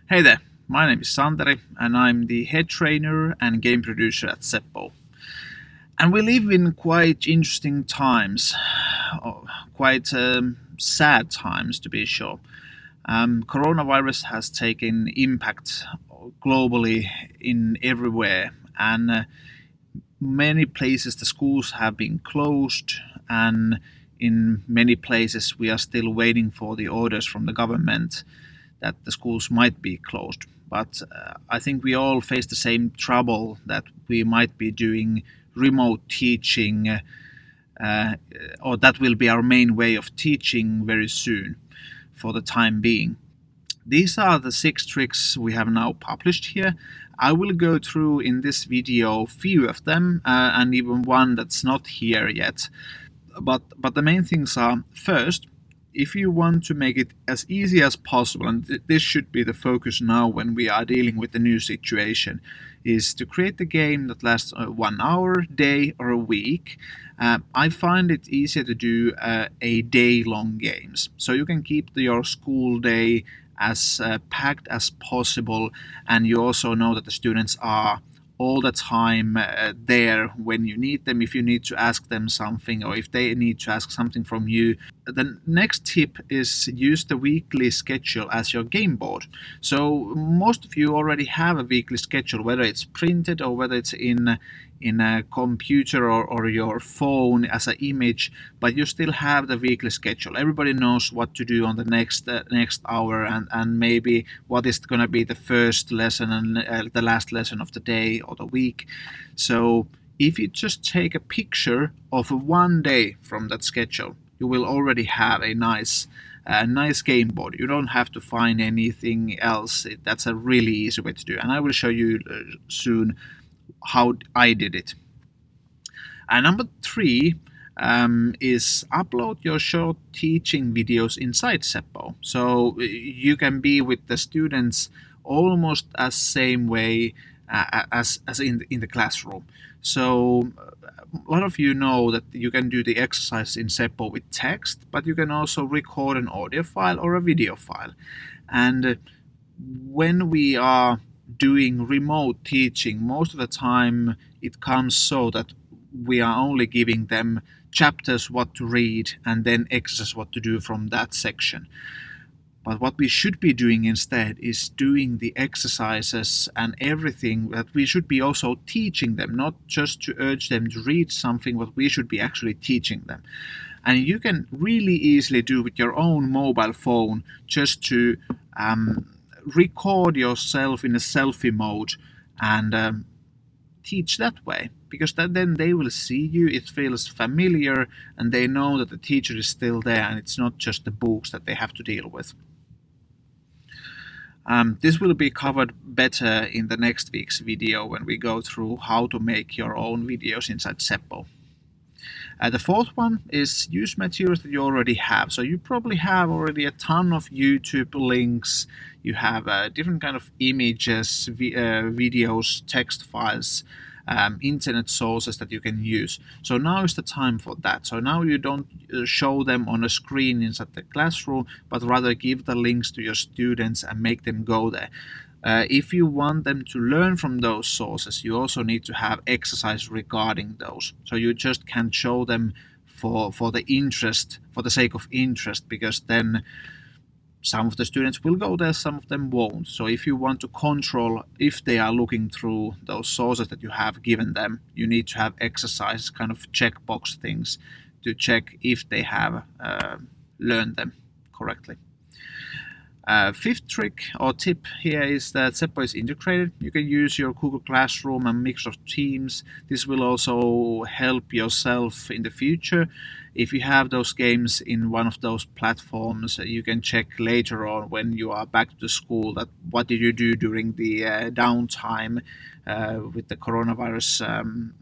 Hey there, my name is Santeri and I'm the head trainer and game producer at Seppo. And we live in quite interesting times, quite sad times to be sure. Coronavirus has taken impact globally in everywhere, and many places the schools have been closed, and in many places we are still waiting for the orders from the government that the schools might be closed. But I think we all face the same trouble that we might be doing remote teaching, uh, or that will be our main way of teaching very soon for the time being. These are the 6 tricks we have now published here. I will go through in this video few of them, and even one that's not here yet. But the main things are: first, if you want to make it as easy as possible, and this should be the focus now when we are dealing with the new situation, is to create a game that lasts 1 hour, day, or a week. I find it easier to do a day-long games, so you can keep your school day as packed as possible, and you also know that the students are all the time there when you need them, if you need to ask them something or if they need to ask something from you. The next tip is use the weekly schedule as your game board. So most of you already have a weekly schedule, whether it's printed or whether it's in a computer or your phone as an image, but you still have the weekly schedule. Everybody knows what to do on the next hour, and maybe what is going to be the first lesson and the last lesson of the day or the week. So if you just take a picture of one day from that schedule, you will already have a nice game board. You don't have to find anything else. That's a really easy way to do, and I will show you soon how I did it. And number 3 is upload your short teaching videos inside Seppo. So you can be with the students almost as same way as in the classroom. So a lot of you know that you can do the exercise in Seppo with text, but you can also record an audio file or a video file. And when we are doing remote teaching, most of the time it comes so that we are only giving them chapters what to read and then exercise what to do from that section. But what we should be doing instead is doing the exercises and everything that we should be also teaching them, not just to urge them to read something, but we should be actually teaching them. And you can really easily do with your own mobile phone just to record yourself in a selfie mode and teach that way, because then they will see you, it feels familiar, and they know that the teacher is still there and it's not just the books that they have to deal with. This will be covered better in the next week's video when we go through how to make your own videos inside Seppo. The fourth one is use materials that you already have. So you probably have already a ton of YouTube links. You have different kind of images, videos, text files, internet sources that you can use. So now is the time for that. So now you don't show them on a screen inside the classroom, but rather give the links to your students and make them go there. If you want them to learn from those sources, you also need to have exercise regarding those. So you just can't show them for the interest, for the sake of interest, because then some of the students will go there, some of them won't. So if you want to control if they are looking through those sources that you have given them, you need to have exercise kind of checkbox things to check if they have learned them correctly. Fifth trick or tip here is that Seppo is integrated. You can use your Google Classroom and Microsoft Teams. This will also help yourself in the future. If you have those games in one of those platforms, you can check later on when you are back to school that what did you do during the downtime with the coronavirus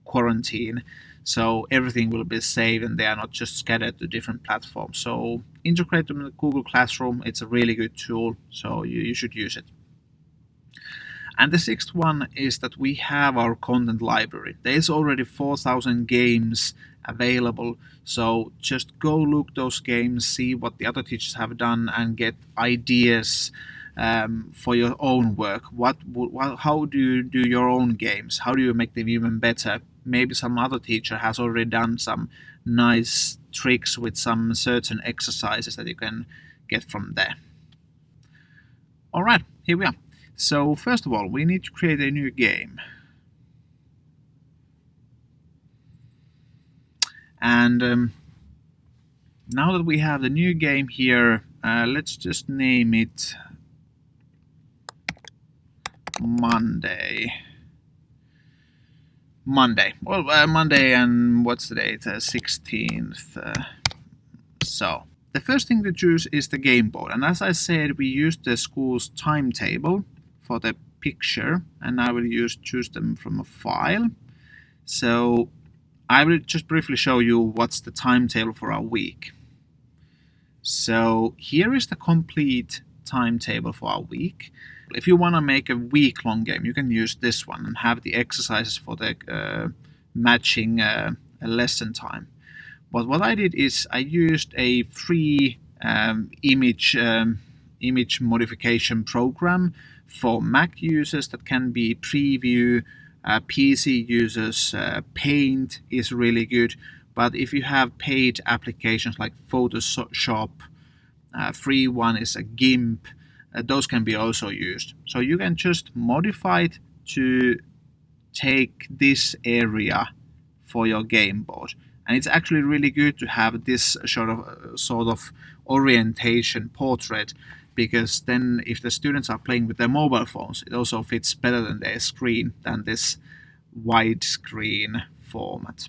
quarantine. So everything will be saved and they are not just scattered to different platforms. So integrate them in the Google Classroom. It's a really good tool, so you should use it. And the sixth one is that we have our content library. There's already 4,000 games available, so just go look those games, see what the other teachers have done, and get ideas for your own work. How do you do your own games? How do you make them even better? Maybe some other teacher has already done some nice tricks with some certain exercises that you can get from there. All right, here we are. So first of all, we need to create a new game. And now that we have the new game here, let's just name it Monday. Well, Monday, and what's the date? 16th. So the first thing to choose is the game board. And as I said, we used the school's timetable for the picture, and I will choose them from a file. So I will just briefly show you what's the timetable for our week. So here is the complete timetable for our week. If you want to make a week-long game, you can use this one and have the exercises for the matching lesson time. But what I did is I used a free image modification program for Mac users that can be Preview. PC users, Paint is really good. But if you have paid applications like Photoshop, free one is a GIMP. Those can be also used. So you can just modify it to take this area for your game board. And it's actually really good to have this sort of orientation portrait, because then if the students are playing with their mobile phones, it also fits better than their screen than this widescreen format.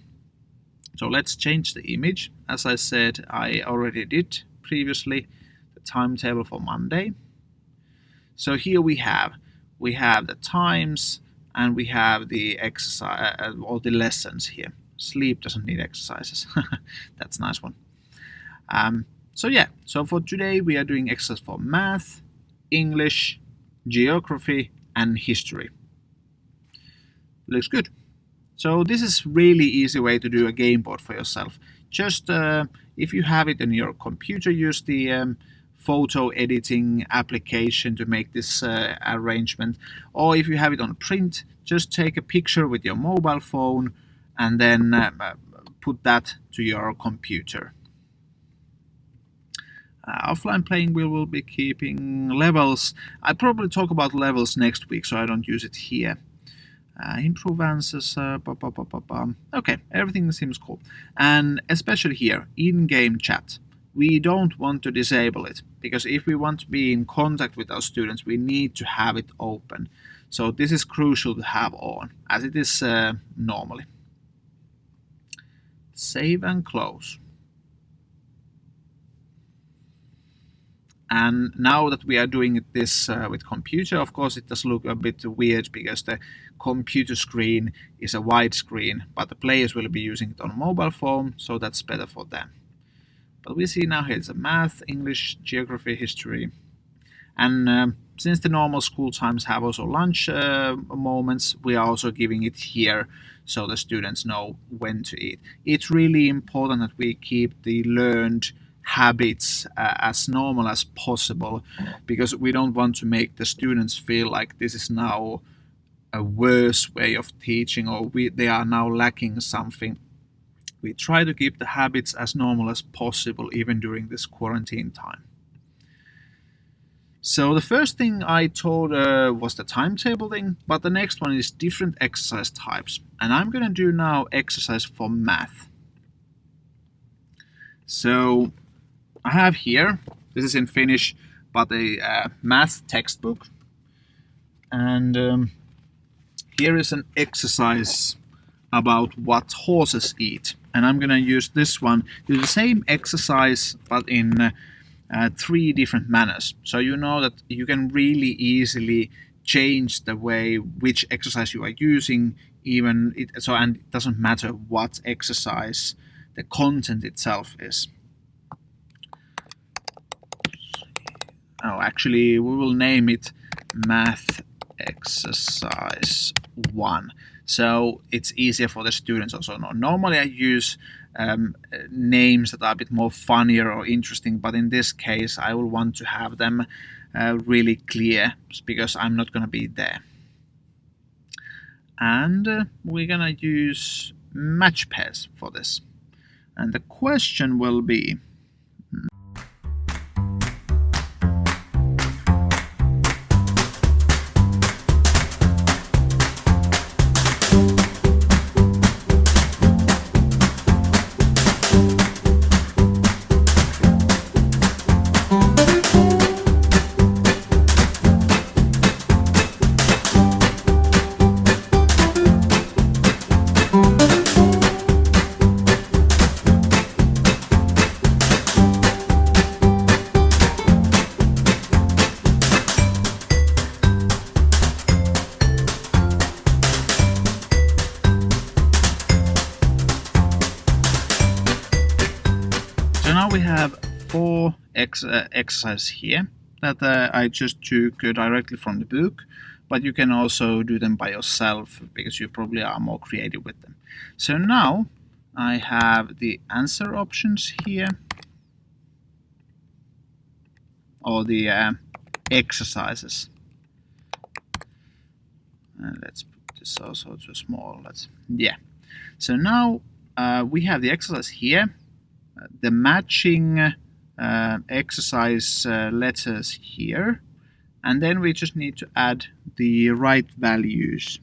So let's change the image. As I said, I already did previously the timetable for Monday. So here we have the times, and we have the exercise or the lessons here. Sleep doesn't need exercises. That's a nice one. So for today we are doing exercise for math, English, geography, and history. Looks good. So this is really easy way to do a game board for yourself. Just if you have it in your computer, use the photo editing application to make this arrangement. Or if you have it on print, just take a picture with your mobile phone and then put that to your computer. Offline playing, we will be keeping levels. I probably talk about levels next week, so I don't use it here. Improve answers. Okay, everything seems cool. And especially here, in-game chat. We don't want to disable it, because if we want to be in contact with our students, we need to have it open. So this is crucial to have on, as it is normally. Save and close. And now that we are doing this with computer, of course it does look a bit weird because the computer screen is a wide screen, but the players will be using it on a mobile phone, so that's better for them. But we see now here it's a math, English, geography, history. And since the normal school times have also lunch moments, we are also giving it here so the students know when to eat. It's really important that we keep the learned habits as normal as possible, because we don't want to make the students feel like this is now a worse way of teaching, or they are now lacking something. We try to keep the habits as normal as possible even during this quarantine time. So the first thing I told was the timetable thing, but the next one is different exercise types. And I'm going to do now exercise for math. So I have here, this is in Finnish, but a math textbook. And here is an exercise about what horses eat. And I'm going to use this one, do the same exercise, but in 3 different manners. So you know that you can really easily change the way which exercise you are using, and it doesn't matter what exercise the content itself is. Oh, actually, we will name it Math Exercise 1. So it's easier for the students also. Normally I use names that are a bit more funnier or interesting, but in this case I will want to have them really clear because I'm not going to be there. And we're going to use match pairs for this. And the question will be, so now we have four exercises here that I just took directly from the book, but you can also do them by yourself because you probably are more creative with them. So now I have the answer options here, or the exercises. And let's put this also too small. So now we have the exercise here, the matching exercise letters here, and then we just need to add the right values.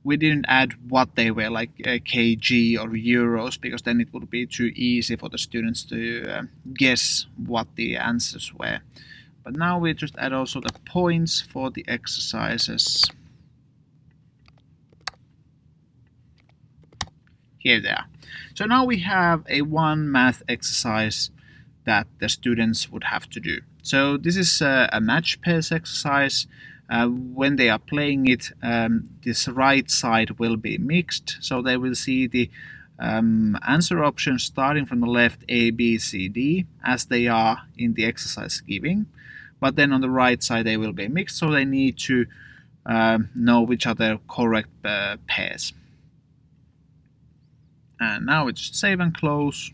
We didn't add what they were, like kg or euros, because then it would be too easy for the students to guess what the answers were. But now we just add also the points for the exercises. Here they are. So now we have a one math exercise that the students would have to do. So this is a match pairs exercise. When they are playing it, this right side will be mixed, so they will see the answer options starting from the left, A, B, C, D, as they are in the exercise giving. But then on the right side they will be mixed, so they need to know which are the correct pairs. And now we just save and close.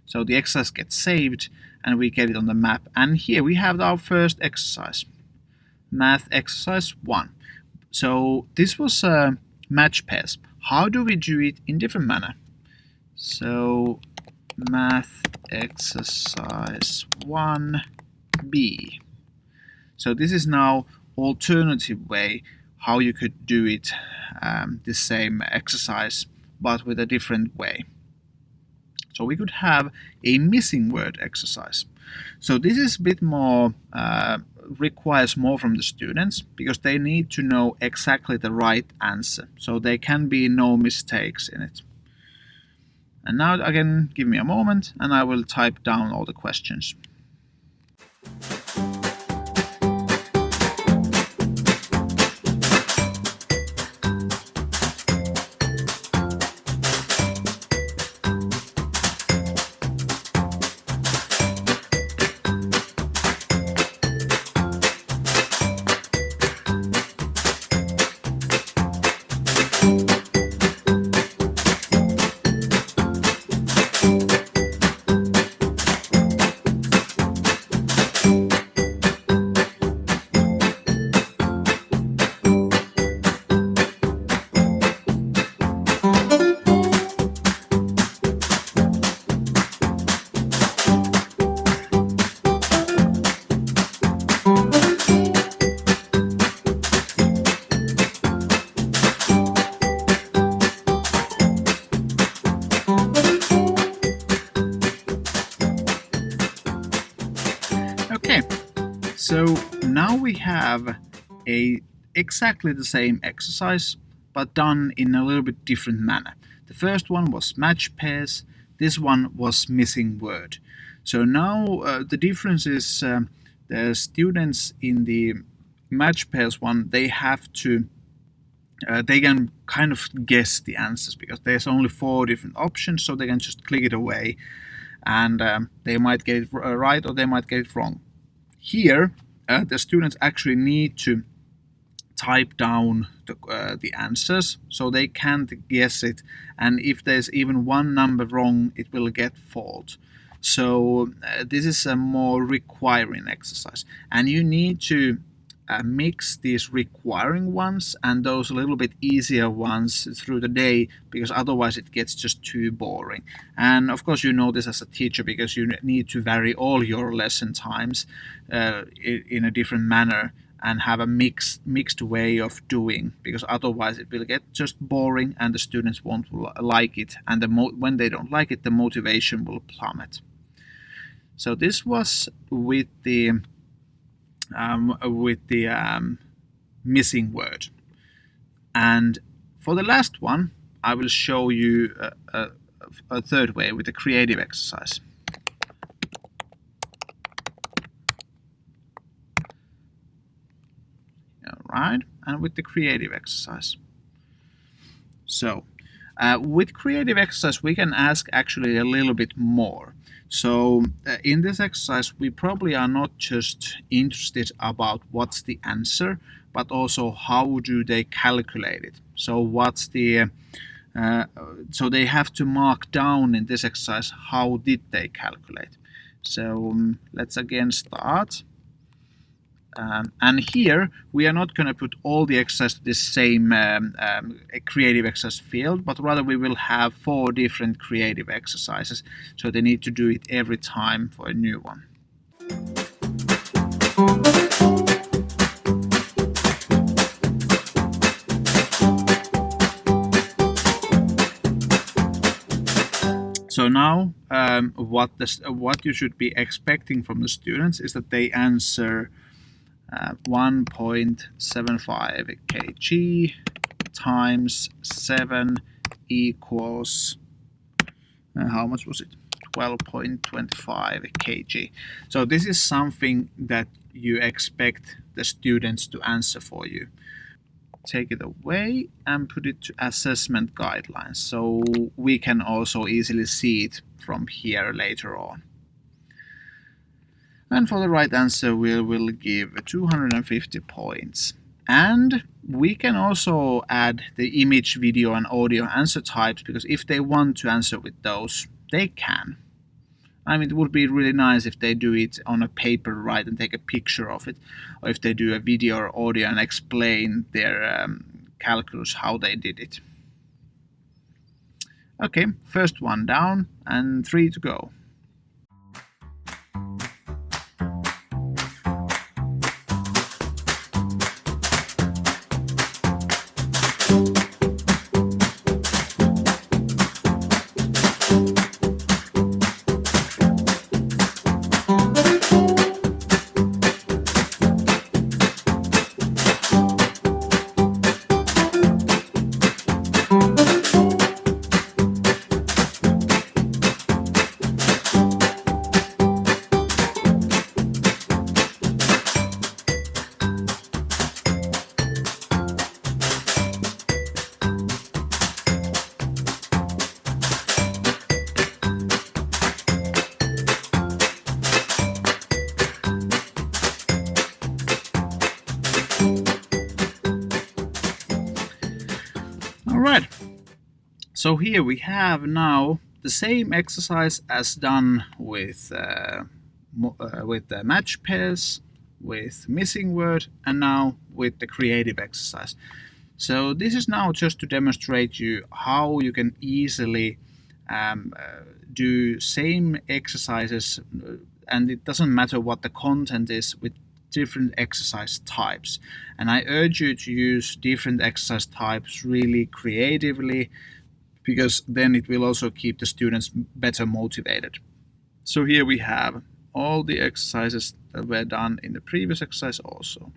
So the exercise gets saved and we get it on the map. And here we have our first exercise, math exercise 1. So this was match pairs. How do we do it in different manner? So math exercise 1b. So this is now alternative way how you could do it, the same exercise but with a different way. So we could have a missing word exercise. So this is a bit more, requires more from the students because they need to know exactly the right answer. So there can be no mistakes in it. And now again, give me a moment and I will type down all the questions. Okay, so now we have exactly the same exercise, but done in a little bit different manner. The first one was match pairs, this one was missing word. So now the difference is the students in the match pairs one, they have to they can kind of guess the answers because there's only 4 different options, so they can just click it away and they might get it right or they might get it wrong. Here the students actually need to type down the answers so they can't guess it, and if there's even one number wrong it will get fault. So this is a more requiring exercise, and you need to mix these requiring ones and those a little bit easier ones through the day, because otherwise it gets just too boring. And of course you know this as a teacher, because you need to vary all your lesson times in a different manner and have a mixed way of doing, because otherwise it will get just boring and the students won't like it, and when they don't like it the motivation will plummet. So this was with the missing word. And for the last one, I will show you a third way with the creative exercise. All right, and with the creative exercise. So, with creative exercise, we can ask actually a little bit more. So in this exercise, we probably are not just interested about what's the answer, but also how do they calculate it. So so they have to mark down in this exercise how did they calculate. So let's again start. And here we are not going to put all the exercise to this same creative exercise field, but rather we will have 4 different creative exercises, so they need to do it every time for a new one. So now what you should be expecting from the students is that they answer 1.75 kg times 7 equals, how much was it? 12.25 kg. So this is something that you expect the students to answer for you. Take it away and put it to assessment guidelines, so we can also easily see it from here later on. And for the right answer we will give 250 points. And we can also add the image, video and audio answer types, because if they want to answer with those, they can. I mean, it would be really nice if they do it on a paper, right, and take a picture of it, or if they do a video or audio and explain their calculus, how they did it. Okay, first one down and 3 to go. Alright, so here we have now the same exercise as done with the match pairs, with missing word, and now with the creative exercise. So this is now just to demonstrate you how you can easily do same exercises, and it doesn't matter what the content is, with different exercise types. And I urge you to use different exercise types really creatively, because then it will also keep the students better motivated. So here we have all the exercises that were done in the previous exercise also.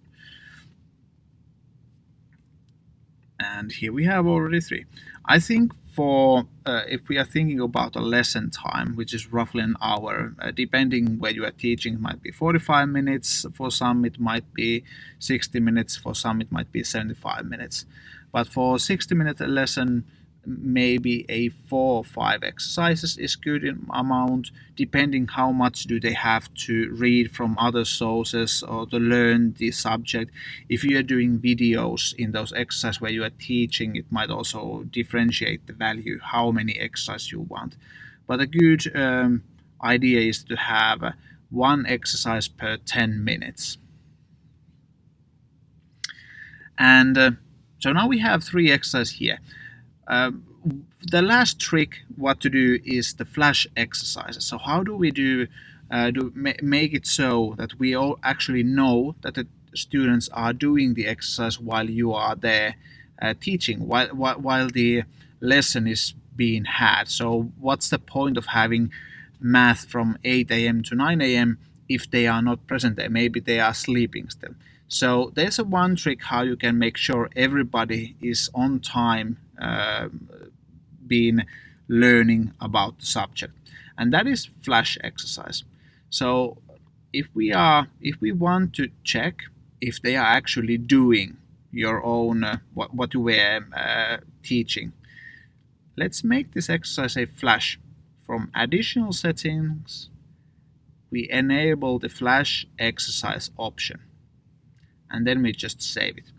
And here we have already 3. I think for if we are thinking about a lesson time, which is roughly an hour, depending where you are teaching, it might be 45 minutes, for some it might be 60 minutes, for some it might be 75 minutes. But for 60-minute lesson, maybe a 4 or 5 exercises is good in amount, depending how much do they have to read from other sources or to learn the subject. If you are doing videos in those exercises where you are teaching, it might also differentiate the value, how many exercises you want. But a good idea is to have one exercise per 10 minutes. And so now we have 3 exercises here. The last trick what to do is the flash exercises. So how do we make it so that we all actually know that the students are doing the exercise while you are there teaching, while the lesson is being had? So what's the point of having math from 8 a.m. to 9 a.m. if they are not present there? Maybe they are sleeping still. So there's one trick how you can make sure everybody is on time being learning about the subject, and that is flash exercise. So if we want to check if they are actually doing your own what you were teaching, let's make this exercise a flash. From additional settings, we enable the flash exercise option, and then we just save it.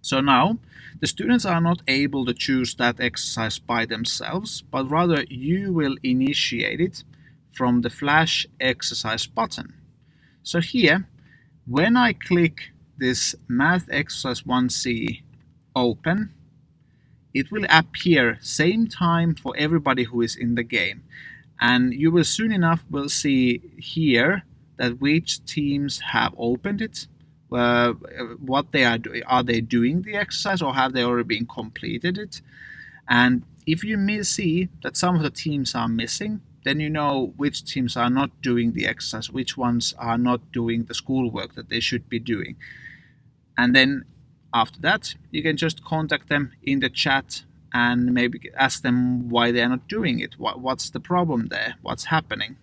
So now the students are not able to choose that exercise by themselves, but rather you will initiate it from the flash exercise button. So here, when I click this math exercise 1C open, it will appear same time for everybody who is in the game, and you will soon enough will see here that which teams have opened it, what they are doing. Are they doing the exercise or have they already been completed it? And if you see that some of the teams are missing, then you know which teams are not doing the exercise, which ones are not doing the schoolwork that they should be doing. And then after that, you can just contact them in the chat and maybe ask them why they are not doing it. What's the problem there? What's happening?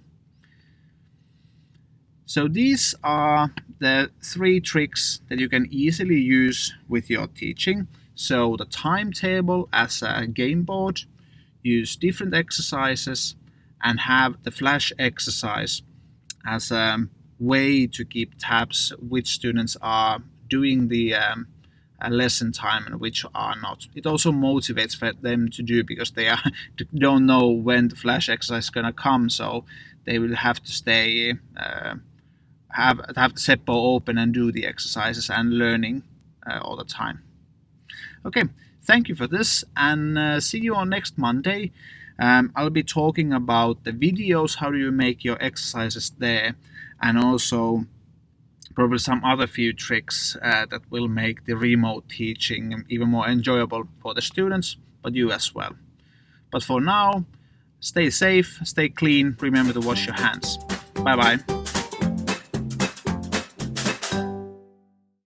So these are the 3 tricks that you can easily use with your teaching. So the timetable as a game board, use different exercises, and have the flash exercise as a way to keep tabs which students are doing the lesson time and which are not. It also motivates for them to do, because they don't know when the flash exercise is going to come, so they will have to stay have the Seppo open and do the exercises and learning all the time. Okay, thank you for this, and see you on next Monday. I'll be talking about the videos, how do you make your exercises there, and also probably some other few tricks that will make the remote teaching even more enjoyable for the students, but you as well. But for now, stay safe, stay clean, remember to wash your hands. Bye bye.